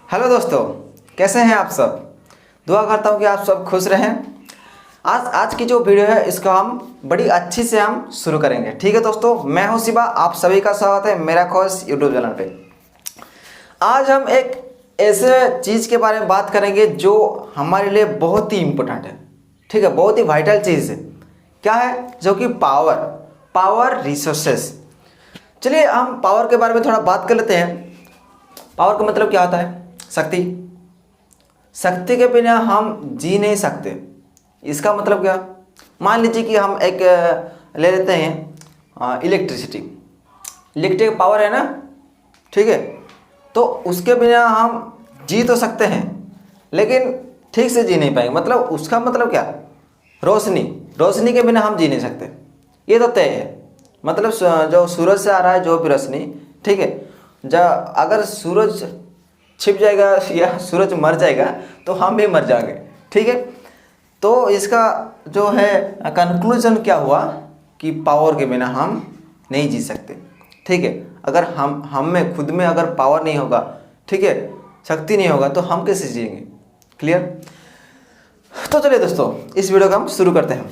Hello दोस्तों, कैसे हैं आप सब। दुआ करता हूँ कि आप सब खुश रहें। आज की जो वीडियो है इसको हम बड़ी अच्छी से हम शुरू करेंगे। ठीक है दोस्तों, मैं हूँ शिवा, आप सभी का स्वागत है मेरा खोज यूट्यूब चैनल पे। आज हम एक ऐसे चीज़ के बारे में बात करेंगे जो हमारे लिए बहुत ही इम्पोर्टेंट है। ठीक है, बहुत ही वाइटल चीज़ है। क्या है? जो कि पावर रिसोर्सेस। चलिए हम पावर के बारे में थोड़ा बात कर लेते हैं। पावर का मतलब क्या होता है? शक्ति के बिना हम जी नहीं सकते। इसका मतलब क्या? मान लीजिए कि हम एक ले लेते हैं इलेक्ट्रिक पावर है ना। ठीक है, तो उसके बिना हम जी तो सकते हैं लेकिन ठीक से जी नहीं पाएंगे। मतलब उसका मतलब क्या? रोशनी के बिना हम जी नहीं सकते, ये तो तय है। मतलब जो सूरज से आ रहा है जो भी रोशनी, ठीक है, जब अगर सूरज छिप जाएगा या सूरज मर जाएगा तो हम भी मर जाएंगे। ठीक है, तो इसका जो है कंक्लूजन क्या हुआ कि पावर के बिना हम नहीं जी सकते। ठीक है, अगर हम में खुद में अगर पावर नहीं होगा, ठीक है, शक्ति नहीं होगा तो हम कैसे जिएंगे। क्लियर? तो चलिए दोस्तों, इस वीडियो को हम शुरू करते हैं।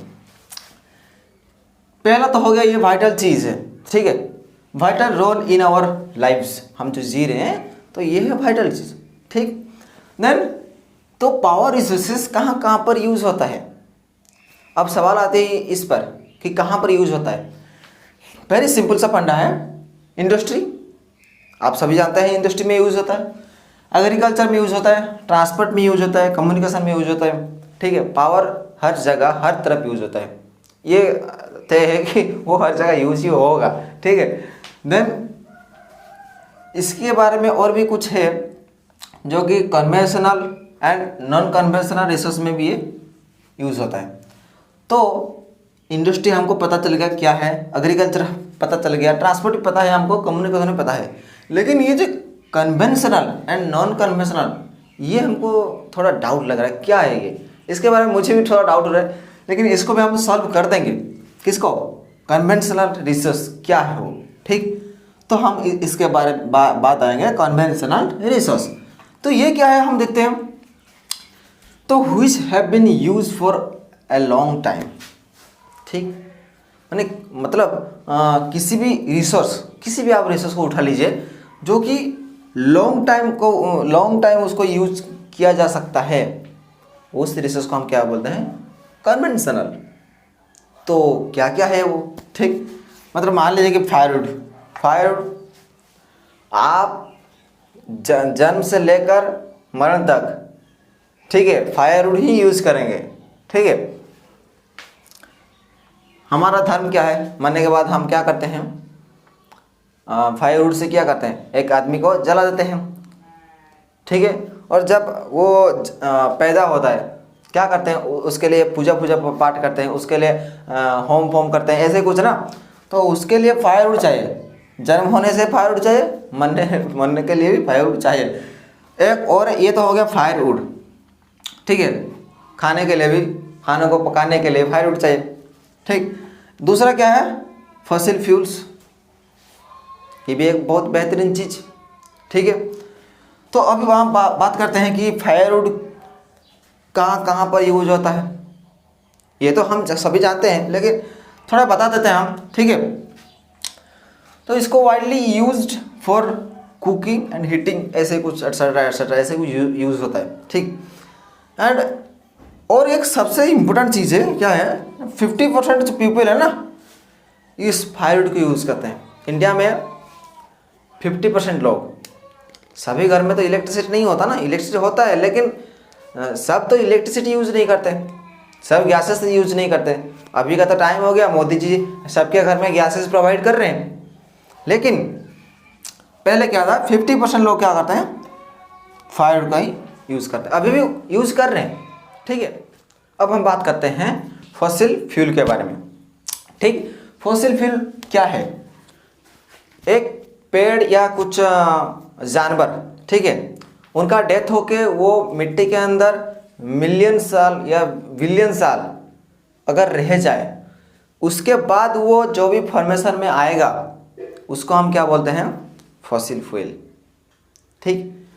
पहला तो हो गया, ये वाइटल चीज़ है। ठीक है, vital role in our lifes. हम जो जी रहे हैं तो ये है वाइटल चीज़। ठीक, देन तो पावर रिसोर्सेस कहाँ कहाँ पर यूज़ होता है। अब सवाल आते हैं इस पर कि कहाँ पर यूज़ होता है। वेरी सिंपल सा फंडा है। इंडस्ट्री, आप सभी जानते हैं इंडस्ट्री में यूज़ होता है, एग्रीकल्चर में यूज़ होता है, ट्रांसपोर्ट में यूज़ होता है, कम्युनिकेशन में यूज़ होता है। ठीक है, पावर हर जगह हर तरफ यूज़ होता है। ये तय है कि वो हर जगह यूज़ ही होगा। ठीक है, देन इसके बारे में और भी कुछ है जो कि conventional and non conventional resource में भी ये यूज़ होता है। तो इंडस्ट्री हमको पता चल गया क्या है, एग्रीकल्चर पता चल गया, ट्रांसपोर्ट पता है हमको, कम्युनिकेशन भी पता है। लेकिन ये जो कन्वेंशनल एंड नॉन कन्वेंशनल, ये हमको थोड़ा डाउट लग रहा है, क्या है ये। इसके बारे में मुझे भी थोड़ा डाउट हो रहा है, लेकिन इसको भी हम सॉल्व कर देंगे। किसको? कन्वेंशनल रिसोर्स क्या है वो। ठीक, तो हम इसके बारे में बात आएंगे, कन्वेंशनल रिसोर्स। तो ये क्या है हम देखते हैं। तो which have been use for a long time. ठीक, मतलब किसी भी आप रिसोर्स को उठा लीजिए जो कि लॉन्ग टाइम उसको यूज किया जा सकता है, उस रिसोर्स को हम क्या बोलते हैं? कन्वेंशनल। तो क्या क्या है वो? ठीक, मतलब मान लीजिए कि फायरवुड आप जन्म से लेकर मरण तक, ठीक है, फायरवुड ही यूज करेंगे। ठीक है, हमारा धर्म क्या है? मरने के बाद हम क्या करते हैं? फायरवुड से क्या करते हैं? एक आदमी को जला देते हैं। ठीक है, और जब वो पैदा होता है क्या करते हैं? उसके लिए पूजा पाठ करते हैं, उसके लिए होम करते हैं, ऐसे कुछ ना। तो उसके लिए फायरवुड चाहिए। जन्म होने से फायरवुड चाहिए, मरने के लिए भी फायरवुड चाहिए। एक और ये तो हो गया फायरवुड। ठीक है, खाने के लिए भी, खाने को पकाने के लिए फायरवुड चाहिए। ठीक, दूसरा क्या है? Fossil fuels. ये भी एक बहुत बेहतरीन चीज़। ठीक है, तो अभी वहाँ बात करते हैं कि फायरवुड कहाँ कहाँ पर यूज होता है। ये तो हम सभी जानते हैं, लेकिन थोड़ा बता देते हैं हम। ठीक है, तो इसको widely used for cooking and heating, ऐसे कुछ एटसेट्रा ऐसे कुछ यूज होता है। ठीक, एंड और एक सबसे इम्पोर्टेंट चीज़ है, क्या है? 50% जो पीपल है ना, इस फायरवुड को यूज़ करते हैं। इंडिया में 50% लोग, सभी घर में तो इलेक्ट्रिसिटी नहीं होता ना, इलेक्ट्रिसिटी होता है लेकिन सब तो इलेक्ट्रिसिटी यूज़ नहीं करते, सब गैसेस यूज़ नहीं करते। अभी का तो टाइम हो गया, मोदी जी सबके घर में गैसेस प्रोवाइड कर रहे हैं। लेकिन पहले क्या था? 50% लोग क्या करते हैं? फायरवुड का ही यूज़ करते हैं, अभी भी यूज़ कर रहे हैं। ठीक है, अब हम बात करते हैं फॉसिल फ्यूल के बारे में। ठीक, फॉसिल फ्यूल क्या है? एक पेड़ या कुछ जानवर, ठीक है, उनका डेथ होके वो मिट्टी के अंदर मिलियन साल या बिलियन साल अगर रह जाए, उसके बाद वो जो भी फॉर्मेशन में आएगा उसको हम क्या बोलते हैं? Fossil fuel. ठीक,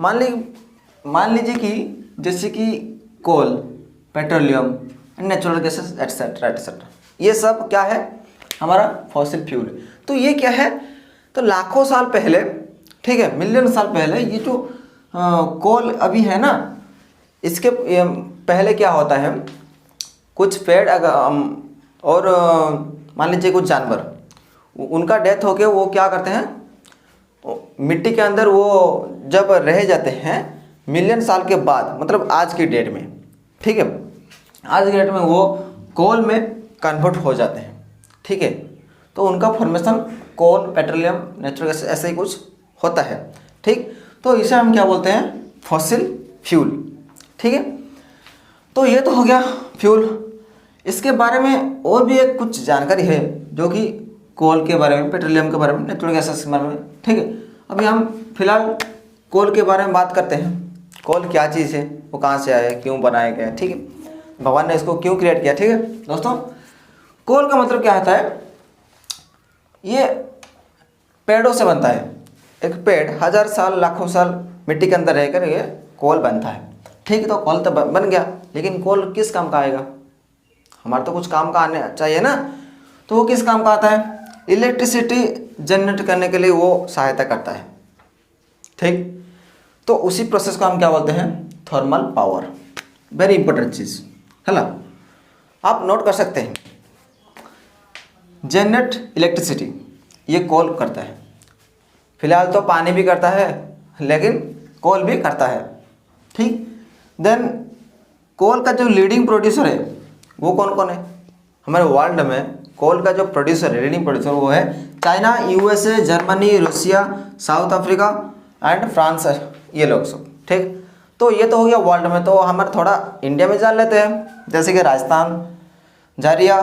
मान लीजिए कि जैसे कि coal, petroleum, natural gases etcetera etcetera, ये सब क्या है, हमारा फॉसिल फ्यूल। तो ये क्या है, तो लाखों साल पहले, ठीक है, मिलियन साल पहले ये जो कोल अभी है ना, इसके पहले क्या होता है, कुछ पेड़ और मान लीजिए कुछ जानवर, उनका डेथ हो के वो क्या करते हैं, मिट्टी के अंदर वो जब रह जाते हैं मिलियन साल के बाद, मतलब आज की डेट में, ठीक है, आज की डेट में वो कोल में कन्वर्ट हो जाते हैं, ठीक है। तो उनका फॉर्मेशन कोल, पेट्रोलियम, नेचुरल गैस ऐसे ही कुछ होता है, ठीक। तो इसे हम क्या बोलते हैं, फॉसिल फ्यूल, ठीक है। तो ये तो हो गया फ्यूल। इसके बारे में और भी एक कुछ जानकारी है, जो कि कोल के बारे में, पेट्रोलियम के बारे में, नेचुरल गैसेस के बारे में, ठीक है। अभी हम फिलहाल कोल के बारे में बात करते हैं। कोल क्या चीज़ है, वो कहाँ से आया, क्यों बनाया गया, ठीक है, भगवान ने इसको क्यों क्रिएट किया, ठीक है दोस्तों। कोल का मतलब क्या होता है, ये पेड़ों से बनता है। एक पेड़ 1000 साल, लाखों साल मिट्टी के अंदर रहकर ये कोल बनता है, ठीक है। तो कोल तो बन गया, लेकिन कोल किस काम का आएगा, हमारा तो कुछ काम का आने चाहिए ना। तो वो किस काम का आता है, इलेक्ट्रिसिटी जनरेट करने के लिए वो सहायता करता है, ठीक। तो उसी प्रोसेस को हम क्या बोलते हैं, थर्मल पावर। वेरी इंपॉर्टेंट चीज़ है ना, आप नोट कर सकते हैं। जनरेट इलेक्ट्रिसिटी ये कोल करता है। फिलहाल तो पानी भी करता है, लेकिन कोल भी करता है, ठीक। देन कोल का जो लीडिंग प्रोड्यूसर है वो कौन कौन है, हमारे वर्ल्ड में कोल का जो प्रोड्यूसर है, लीडिंग प्रोड्यूसर, वो है China, USA, Germany, Russia, south Africa and France, ये लोग सब, ठीक। तो ये तो हो गया वर्ल्ड में। तो हमारे थोड़ा इंडिया में जान लेते हैं, जैसे कि राजस्थान, झारिया,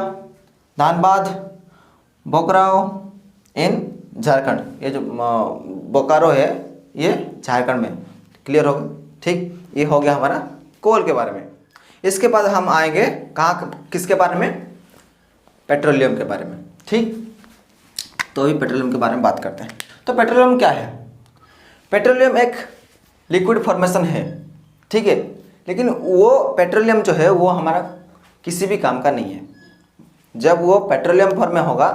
धनबाद, बोकारो इन झारखंड, ये जो बोकारो है ये झारखंड में, क्लियर हो गया, ठीक। ये हो गया हमारा कोल के बारे में। इसके बाद हम आएंगे कहाँ, किसके बारे में, पेट्रोलियम के बारे में, ठीक। तो अभी पेट्रोलियम के बारे में बात करते हैं। तो पेट्रोलियम क्या है, पेट्रोलियम एक लिक्विड फॉर्मेशन है, ठीक है। लेकिन वो पेट्रोलियम जो है वो हमारा किसी भी काम का नहीं है। जब वो पेट्रोलियम फॉर्म में होगा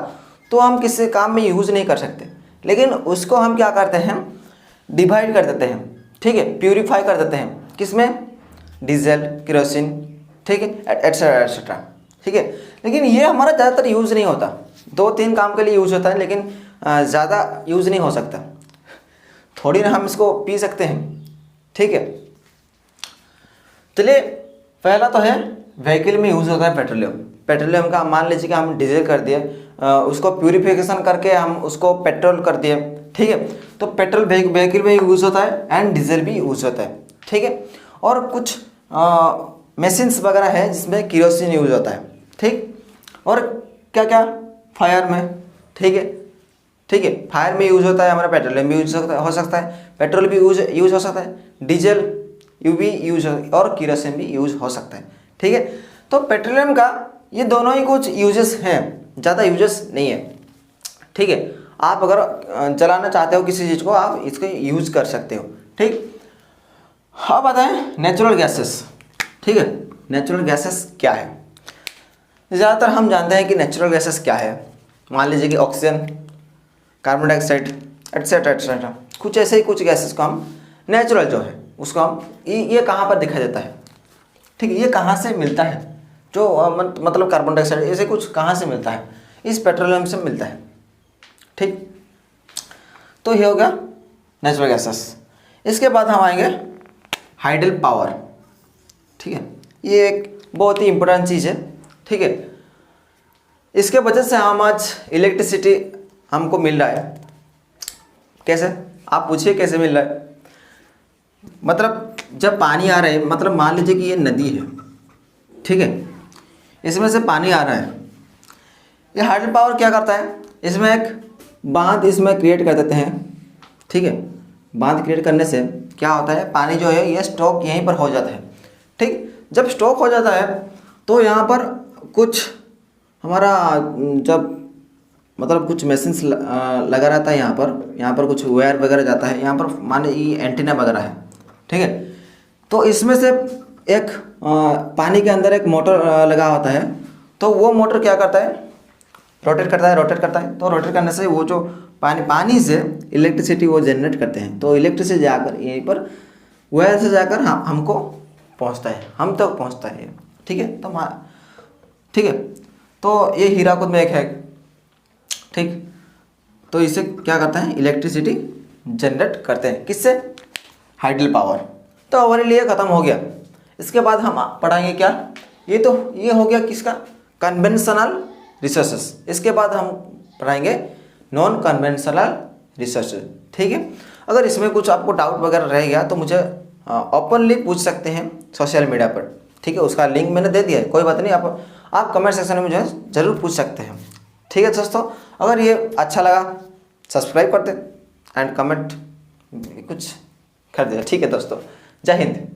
तो हम किसी काम में यूज़ नहीं कर सकते, लेकिन उसको हम क्या करते हैं, डिवाइड कर देते हैं, ठीक है, प्यूरिफाई कर देते हैं, किसमें, डीजल, केरोसिन, ठीक है, एटसेट्रा एटसेट्रा, ठीक है। लेकिन ये हमारा ज़्यादातर यूज़ नहीं होता, 2-3 काम के लिए यूज़ होता है, लेकिन ज़्यादा यूज़ नहीं हो सकता। थोड़ी ना हम इसको पी सकते हैं, ठीक है। चलिए, पहला तो है व्हीकल में यूज़ होता है पेट्रोलियम। पेट्रोलियम का मान लीजिए कि हम डीजल कर दिए, उसको प्यूरिफिकेशन करके हम उसको पेट्रोल कर दिए, ठीक है। तो पेट्रोल व्हीकल में यूज़ होता है एंड डीजल भी यूज़ होता है, ठीक है। और कुछ मशीन्स वगैरह है जिसमें केरोसिन यूज़ होता है, ठीक। और क्या क्या, फायर में, ठीक है, ठीक है, फायर में यूज़ होता है हमारा, पेट्रोलियम भी यूज हो सकता है, पेट्रोल भी यूज हो सकता है, डीजल भी यूज और केरोसिन भी यूज हो सकता है, ठीक है। तो पेट्रोलियम का ये दोनों ही कुछ यूजेस हैं, ज़्यादा यूजेस नहीं है, ठीक है। आप अगर जलाना चाहते हो किसी चीज़ को, आप इसको यूज़ कर सकते हो, ठीक। अब आता है नेचुरल गैसेस, ठीक है। नेचुरल गैसेस क्या है, ज़्यादातर हम जानते हैं कि नेचुरल गैसेस क्या है। मान लीजिए कि oxygen, carbon dioxide etcetera etcetera, कुछ ऐसे ही कुछ गैसेस को हम नेचुरल जो है उसको हम ये कहाँ पर दिखाई देता है, ठीक है, ये कहाँ से मिलता है, जो मतलब कार्बन डाइऑक्साइड ऐसे कुछ कहाँ से मिलता है, इस पेट्रोलियम से मिलता है, ठीक। तो ये हो गया नेचुरल गैसेस। इसके बाद हम आएंगे हाइडल पावर, ठीक है। ये एक बहुत ही इंपॉर्टेंट चीज़ है, ठीक है। इसके वजह से हम आज इलेक्ट्रिसिटी हमको मिल रहा है। कैसे, आप पूछिए कैसे मिल रहा है। मतलब जब पानी आ रहा है, मतलब मान लीजिए कि ये नदी है, ठीक है, इसमें से पानी आ रहा है, ये हाइडल पावर क्या करता है, इसमें एक बांध इसमें क्रिएट कर देते हैं, ठीक है। बांध क्रिएट करने से क्या होता है, पानी जो है ये स्टॉक यहीं पर हो जाता है, ठीक। जब स्टॉक हो जाता है तो यहाँ पर कुछ हमारा जब मतलब कुछ मशीन्स लगा रहता है, यहाँ पर कुछ वायर वगैरह जाता है, यहाँ पर मान लीजिए एंटीना वगैरह है, ठीक है। तो इसमें से एक पानी के अंदर एक मोटर लगा होता है, तो वो मोटर क्या करता है, रोटेट करता है। तो रोटेट करने से वो जो पानी से इलेक्ट्रिसिटी वो जनरेट करते हैं, तो इलेक्ट्रिसिटी जाकर यहीं पर वह से जाकर हमको पहुंचता है, हम तक पहुंचता है। ठीक है, तो ठीक है, तो ये हीराकुद में एक है। ठीक, तो इसे क्या करता है, इलेक्ट्रिसिटी जनरेट करते हैं, किससे, हाइडल पावर। तो हमारे लिए ख़त्म हो गया। इसके बाद हम पढ़ाएंगे क्या, ये हो गया किसका, कन्वेंशनल रिसोर्सेस। इसके बाद हम पढ़ाएंगे नॉन कन्वेंशनल रिसोर्सेज। ठीक है, अगर इसमें कुछ आपको डाउट वगैरह रह गया तो मुझे ओपनली पूछ सकते हैं सोशल मीडिया पर। ठीक है, उसका लिंक मैंने दे दिया है, कोई बात नहीं, आप कमेंट सेक्शन में मुझे ज़रूर पूछ सकते हैं। ठीक है दोस्तों, अगर ये अच्छा लगा सब्सक्राइब कर दे एंड कमेंट कुछ कर दे। ठीक है दोस्तों, जय हिंद।